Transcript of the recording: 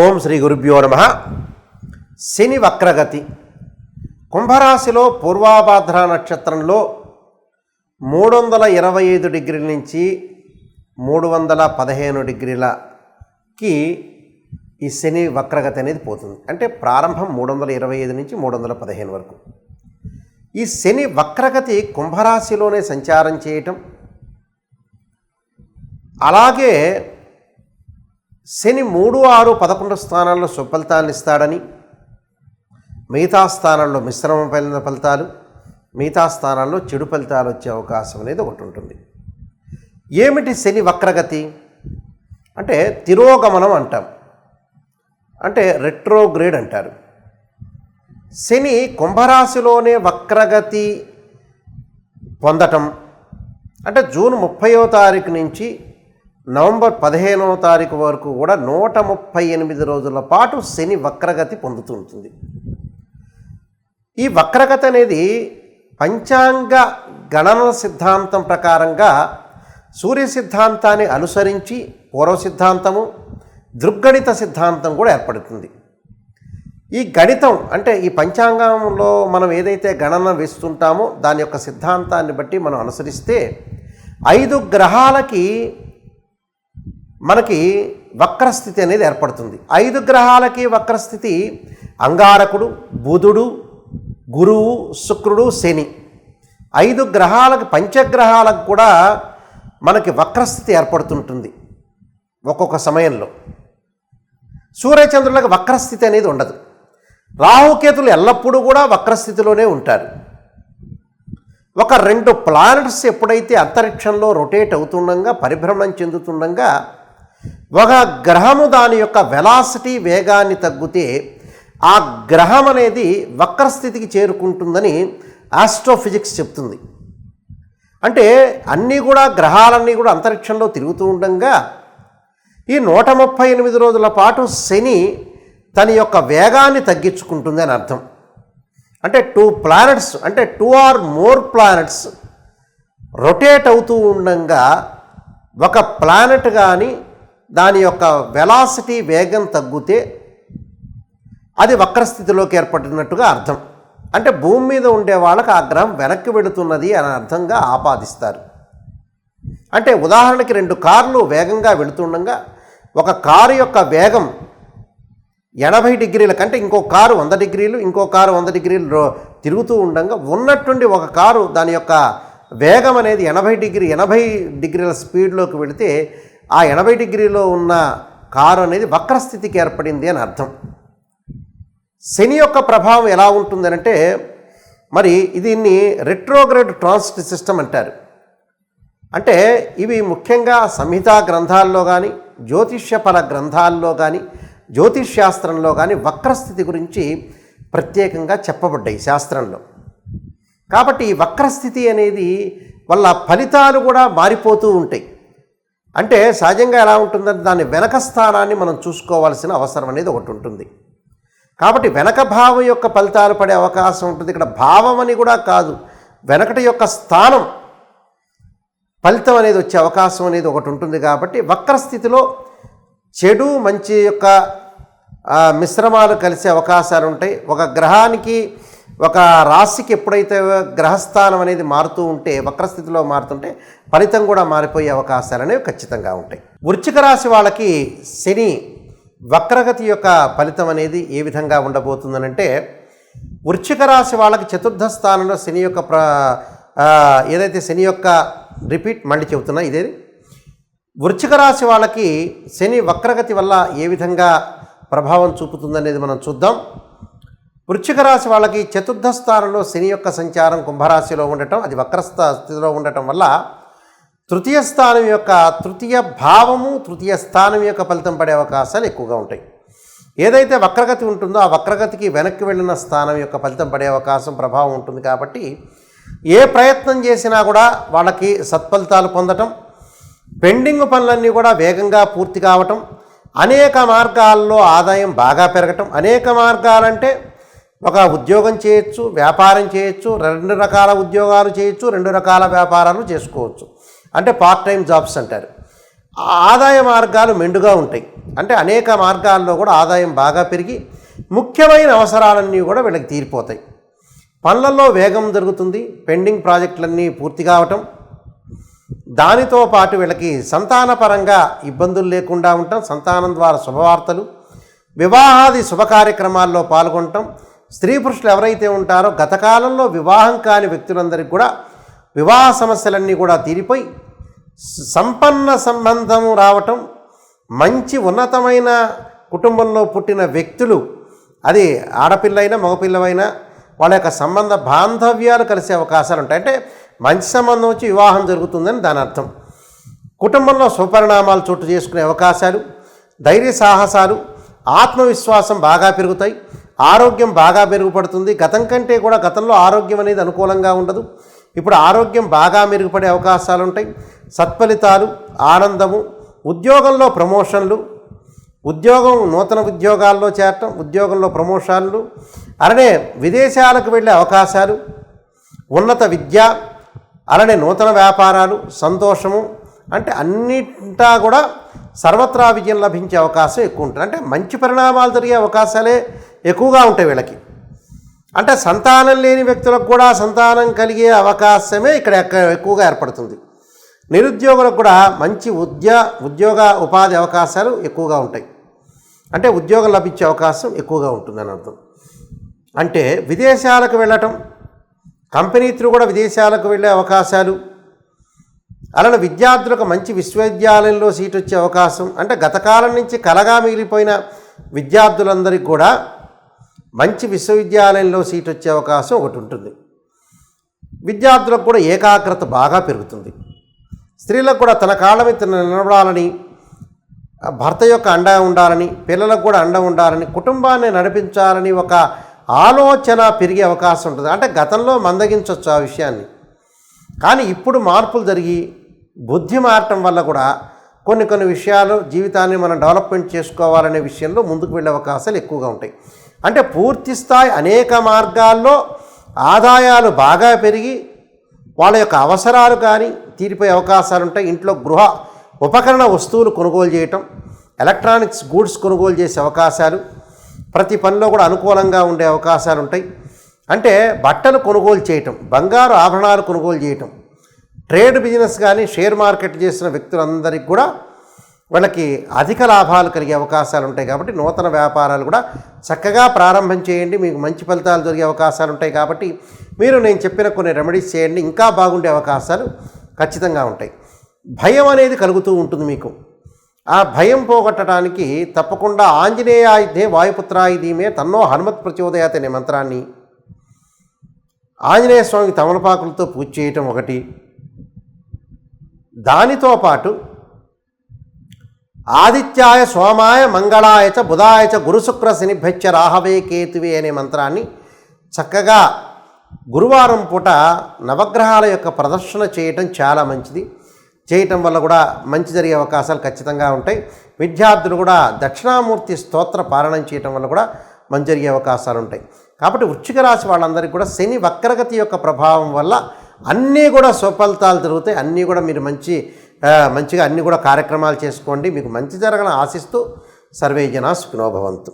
ఓం శ్రీ గురుభ్యో నమః. శని వక్రగతి కుంభరాశిలో పూర్వాభాద్ర నక్షత్రంలో 325 డిగ్రీల నుంచి 315 డిగ్రీలకి ఈ శని వక్రగతి అనేది పోతుంది. అంటే ప్రారంభం 325 నుంచి 315 వరకు. ఈ శని వక్రగతి కుంభరాశిలోనే సంచారం చేయటం, అలాగే శని 3, 6, 11 స్థానాల్లో సుఫలితాన్ని ఇస్తాడని, మిగతా స్థానాల్లో మిశ్రమ ఫలితాలు, మిగతా స్థానాల్లో చెడు ఫలితాలు వచ్చే అవకాశం అనేది ఒకటి ఉంటుంది. ఏమిటి శని వక్రగతి అంటే? తిరోగమనం అంటాం, అంటే రెట్రోగ్రేడ్ అంటారు. శని కుంభరాశిలోనే వక్రగతి పొందటం అంటే జూన్ 30వ తారీఖు నుంచి నవంబర్ 15వ తారీఖు వరకు కూడా 138 రోజుల పాటు శని వక్రగతి పొందుతూ ఉంటుంది. ఈ వక్రగతి అనేది పంచాంగ గణన సిద్ధాంతం ప్రకారంగా సూర్య సిద్ధాంతాన్ని అనుసరించి పూర్వ సిద్ధాంతము, దృగ్గణిత సిద్ధాంతం కూడా ఏర్పడుతుంది. ఈ గణితం అంటే ఈ పంచాంగంలో మనం ఏదైతే గణన వేస్తుంటామో దాని యొక్క సిద్ధాంతాన్ని బట్టి మనం అనుసరిస్తే 5 గ్రహాలకి మనకి వక్రస్థితి అనేది ఏర్పడుతుంది. 5 గ్రహాలకి వక్రస్థితి అంగారకుడు, బుధుడు, గురువు, శుక్రుడు, శని. 5 గ్రహాలకు, పంచగ్రహాలకు కూడా మనకి వక్రస్థితి ఏర్పడుతుంటుంది ఒక్కొక్క సమయంలో. సూర్యచంద్రులకు వక్రస్థితి అనేది ఉండదు. రాహుకేతులు ఎల్లప్పుడూ కూడా వక్రస్థితిలోనే ఉంటారు. ఒక 2 ప్లానెట్స్ ఎప్పుడైతే అంతరిక్షంలో రొటేట్ అవుతుండగా, పరిభ్రమణం చెందుతుండగా, ఒక గ్రహము దాని యొక్క వెలాసిటీ వేగాన్ని తగ్గితే ఆ గ్రహం అనేది వక్రస్థితికి చేరుకుంటుందని ఆస్ట్రోఫిజిక్స్ చెప్తుంది. అంటే అన్నీ కూడా గ్రహాలన్నీ కూడా అంతరిక్షంలో తిరుగుతూ ఉండగా ఈ 138 రోజుల పాటు శని తన యొక్క వేగాన్ని తగ్గించుకుంటుంది అని అర్థం. అంటే 2 ప్లానెట్స్, అంటే 2 or more ప్లానెట్స్ రొటేట్ అవుతూ ఉండగా ఒక ప్లానెట్ కానీ దాని యొక్క వెలాసిటీ వేగం తగ్గితే అది వక్రస్థితిలోకి ఏర్పడినట్టుగా అర్థం. అంటే భూమి మీద ఉండే వాళ్ళకి ఆ గ్రహం వెనక్కి వెళుతున్నది అని అర్థంగా ఆపాదిస్తారు. అంటే ఉదాహరణకి 2 కార్లు వేగంగా వెళుతుండగా ఒక కారు యొక్క వేగం 80 డిగ్రీల కంటే ఇంకో కారు 100 డిగ్రీలు, ఇంకో కారు 100 డిగ్రీలు తిరుగుతూ ఉండగా ఉన్నట్టుండి ఒక కారు దాని యొక్క వేగం అనేది 80 డిగ్రీల స్పీడ్లోకి వెళితే ఆ 80 డిగ్రీలో ఉన్న కారు అనేది వక్రస్థితికి ఏర్పడింది అని అర్థం. శని యొక్క ప్రభావం ఎలా ఉంటుందనంటే, మరి దీన్ని రెట్రోగ్రేడ్ ట్రాన్సిట్ సిస్టమ్ అంటారు. అంటే ఇవి ముఖ్యంగా సంహితా గ్రంథాల్లో కానీ, జ్యోతిష్యఫల గ్రంథాల్లో కానీ, జ్యోతిష్శాస్త్రంలో కానీ వక్రస్థితి గురించి ప్రత్యేకంగా చెప్పబడ్డాయి శాస్త్రంలో. కాబట్టి ఈ వక్రస్థితి అనేది వల్ల ఫలితాలు కూడా మారిపోతూ ఉంటాయి. అంటే సహజంగా ఎలా ఉంటుందంటే దాని వెనక స్థానాన్ని మనం చూసుకోవాల్సిన అవసరం అనేది ఒకటి ఉంటుంది. కాబట్టి వెనక భావం యొక్క ఫలితాలు పడే అవకాశం ఉంటుంది. ఇక్కడ భావం అని కూడా కాదు, వెనకటి యొక్క స్థానం ఫలితం అనేది వచ్చే అవకాశం అనేది ఒకటి ఉంటుంది. కాబట్టి వక్రస్థితిలో చెడు మంచి యొక్క మిశ్రమాలు కలిసే అవకాశాలు ఉంటాయి. ఒక గ్రహానికి, ఒక రాశికి ఎప్పుడైతే గ్రహస్థానం అనేది మారుతూ ఉంటే, వక్రస్థితిలో మారుతుంటే ఫలితం కూడా మారిపోయే అవకాశాలు అనేవి ఖచ్చితంగా ఉంటాయి. వృశ్చిక రాశి వాళ్ళకి శని వక్రగతి యొక్క ఫలితం అనేది ఏ విధంగా ఉండబోతుందనంటే, వృశ్చిక రాశి వాళ్ళకి 4వ స్థానంలో శని యొక్క ఏదైతే శని యొక్క మళ్ళీ చెబుతున్నా ఇదేది, వృశ్చిక రాశి వాళ్ళకి శని వక్రగతి వల్ల ఏ విధంగా ప్రభావం చూపుతుందనేది మనం చూద్దాం. వృశ్చిక రాశి వాళ్ళకి 4వ స్థానంలో శని యొక్క సంచారం కుంభరాశిలో ఉండటం, అది వక్రస్థితిలో ఉండటం వల్ల తృతీయ స్థానం యొక్క తృతీయ భావము, తృతీయ స్థానం యొక్క ఫలితం పడే అవకాశాలు ఎక్కువగా ఉంటాయి. ఏదైతే వక్రగతి ఉంటుందో ఆ వక్రగతికి వెనక్కి వెళ్ళిన స్థానం యొక్క ఫలితం పడే అవకాశం, ప్రభావం ఉంటుంది. కాబట్టి ఏ ప్రయత్నం చేసినా కూడా వాళ్ళకి సత్ఫలితాలు పొందటం, పెండింగ్ పనులన్నీ కూడా వేగంగా పూర్తి కావటం, అనేక మార్గాల్లో ఆదాయం బాగా పెరగటం. అనేక మార్గాలంటే ఒక ఉద్యోగం చేయొచ్చు, వ్యాపారం చేయొచ్చు, 2 రకాల ఉద్యోగాలు చేయొచ్చు, 2 రకాల వ్యాపారాలు చేసుకోవచ్చు. అంటే పార్ట్ టైం జాబ్స్ అంటారు. ఆదాయ మార్గాలు మెండుగా ఉంటాయి. అంటే అనేక మార్గాల్లో కూడా ఆదాయం బాగా పెరిగి ముఖ్యమైన అవసరాలన్నీ కూడా వీళ్ళకి తీరిపోతాయి. పనులలో వేగం జరుగుతుంది, పెండింగ్ ప్రాజెక్టులన్నీ పూర్తి కావటం, దానితో పాటు వీళ్ళకి సంతానపరంగా ఇబ్బందులు లేకుండా ఉండటం, సంతానం ద్వారా శుభవార్తలు, వివాహాది శుభ కార్యక్రమాల్లో పాల్గొనటం, స్త్రీ పురుషులు ఎవరైతే ఉంటారో గత కాలంలో వివాహం కాని వ్యక్తులందరికీ కూడా వివాహ సమస్యలన్నీ కూడా తీరిపోయి సంపన్న సంబంధం రావటం, మంచి ఉన్నతమైన కుటుంబంలో పుట్టిన వ్యక్తులు, అది ఆడపిల్లైనా మగపిల్లవైనా వాళ్ళ యొక్క సంబంధ బాంధవ్యాలు కలిసే అవకాశాలు ఉంటాయి. అంటే మంచి సంబంధం వచ్చి వివాహం జరుగుతుందని దాని అర్థం. కుటుంబంలో సుపరిణామాలు చోటు చేసుకునే అవకాశాలు, ధైర్య సాహసాలు, ఆత్మవిశ్వాసం బాగా పెరుగుతాయి, ఆరోగ్యం బాగా మెరుగుపడుతుంది. గతం కంటే కూడా గతంలో ఆరోగ్యం అనేది అనుకూలంగా ఉండదు, ఇప్పుడు ఆరోగ్యం బాగా మెరుగుపడే అవకాశాలు ఉంటాయి. సత్ఫలితాలు, ఆనందము, ఉద్యోగంలో ప్రమోషన్లు, నూతన ఉద్యోగాల్లో చేరటం, ఉద్యోగంలో ప్రమోషన్లు, అలానే విదేశాలకు వెళ్ళే అవకాశాలు, ఉన్నత విద్య, అలానే నూతన వ్యాపారాలు, సంతోషము, అంటే అన్నింటా కూడా సర్వత్రా విజయం లభించే అవకాశం ఎక్కువ ఉంటుంది. అంటే మంచి పరిణామాలు జరిగే అవకాశాలే ఎక్కువగా ఉంటాయి వీళ్ళకి. అంటే సంతానం లేని వ్యక్తులకు కూడా సంతానం కలిగే అవకాశమే ఇక్కడ ఎక్కువగా ఏర్పడుతుంది. నిరుద్యోగులకు కూడా మంచి ఉద్యోగ ఉపాధి అవకాశాలు ఎక్కువగా ఉంటాయి. అంటే ఉద్యోగం లభించే అవకాశం ఎక్కువగా ఉంటుందని అర్థం. అంటే విదేశాలకు వెళ్ళటం, కంపెనీ త్రూ కూడా విదేశాలకు వెళ్ళే అవకాశాలు, అలానే విద్యార్థులకు మంచి విశ్వవిద్యాలయంలో సీట్ వచ్చే అవకాశం, అంటే గతకాలం నుంచి కలగా మిగిలిపోయిన విద్యార్థులందరికీ కూడా మంచి విశ్వవిద్యాలయంలో సీట్ వచ్చే అవకాశం ఒకటి ఉంటుంది. విద్యార్థులకు కూడా ఏకాగ్రత బాగా పెరుగుతుంది. స్త్రీలకు కూడా తన కాళ్ళ మీద నిలబడాలని, భర్త యొక్క అండ ఉండాలని, పిల్లలకు కూడా అండ ఉండాలని, కుటుంబాన్ని నడిపించాలని ఒక ఆలోచన పెరిగే అవకాశం ఉంటుంది. అంటే గతంలో మందగించవచ్చు ఆ విషయాన్ని, కానీ ఇప్పుడు మార్పులు జరిగి బుద్ధి మారటం వల్ల కూడా కొన్ని విషయాలు జీవితాన్ని మనం డెవలప్మెంట్ చేసుకోవాలనే విషయంలో ముందుకు వెళ్ళే అవకాశాలు ఎక్కువగా ఉంటాయి. అంటే పూర్తి స్థాయి అనేక మార్గాల్లో ఆదాయాలు బాగా పెరిగి వాళ్ళ యొక్క అవసరాలు కానీ తీరిపోయే అవకాశాలు ఉంటాయి. ఇంట్లో గృహ ఉపకరణ వస్తువులు కొనుగోలు చేయటం, ఎలక్ట్రానిక్స్ గూడ్స్ కొనుగోలు చేసే అవకాశాలు, ప్రతి పనిలో కూడా అనుకూలంగా ఉండే అవకాశాలు ఉంటాయి. అంటే బట్టలు కొనుగోలు చేయటం, బంగారు ఆభరణాలు కొనుగోలు చేయటం, ట్రేడ్ బిజినెస్ కానీ షేర్ మార్కెట్ చేసిన వ్యక్తులందరికీ కూడా వాళ్ళకి అధిక లాభాలు కలిగే అవకాశాలు ఉంటాయి. కాబట్టి నూతన వ్యాపారాలు కూడా చక్కగా ప్రారంభం చేయండి, మీకు మంచి ఫలితాలు దొరికే అవకాశాలు ఉంటాయి. కాబట్టి మీరు నేను చెప్పిన కొన్ని రెమెడీస్ చేయండి, ఇంకా బాగుండే అవకాశాలు ఖచ్చితంగా ఉంటాయి. భయం అనేది కలుగుతూ ఉంటుంది మీకు. ఆ భయం పోగొట్టడానికి తప్పకుండా ఆంజనేయాయుధే వాయుపుత్రాయుధీమే తన్నో హనుమత్ ప్రచోదయాత్ అనే మంత్రాన్ని ఆంజనేయ స్వామికి తమలపాకులతో పూజ చేయటం ఒకటి. దానితో పాటు ఆదిత్యాయ సోమాయ మంగళాయ చ బుధాయ చ గురుశుక్ర శనిభ్యచ్చ రాహవే కేతువే అనే మంత్రాన్ని చక్కగా గురువారం పూట నవగ్రహాల యొక్క ప్రదర్శన చేయటం చాలా మంచిది. చేయటం వల్ల కూడా మంచి జరిగే అవకాశాలు ఖచ్చితంగా ఉంటాయి. విద్యార్థులు కూడా దక్షిణామూర్తి స్తోత్ర పారాయణం చేయటం వల్ల కూడా మంచి జరిగే అవకాశాలు ఉంటాయి. కాబట్టి వృశ్చిక రాశి వాళ్ళందరికీ కూడా శని వక్రగతి యొక్క ప్రభావం వల్ల అన్నీ కూడా సుఫలితాలు జరుగుతాయి. అన్నీ కూడా మీరు మంచిగా అన్నీ కూడా కార్యక్రమాలు చేసుకోండి. మీకు మంచి జరగాలని ఆశిస్తూ సర్వే జనా సుఖినో భవంతు.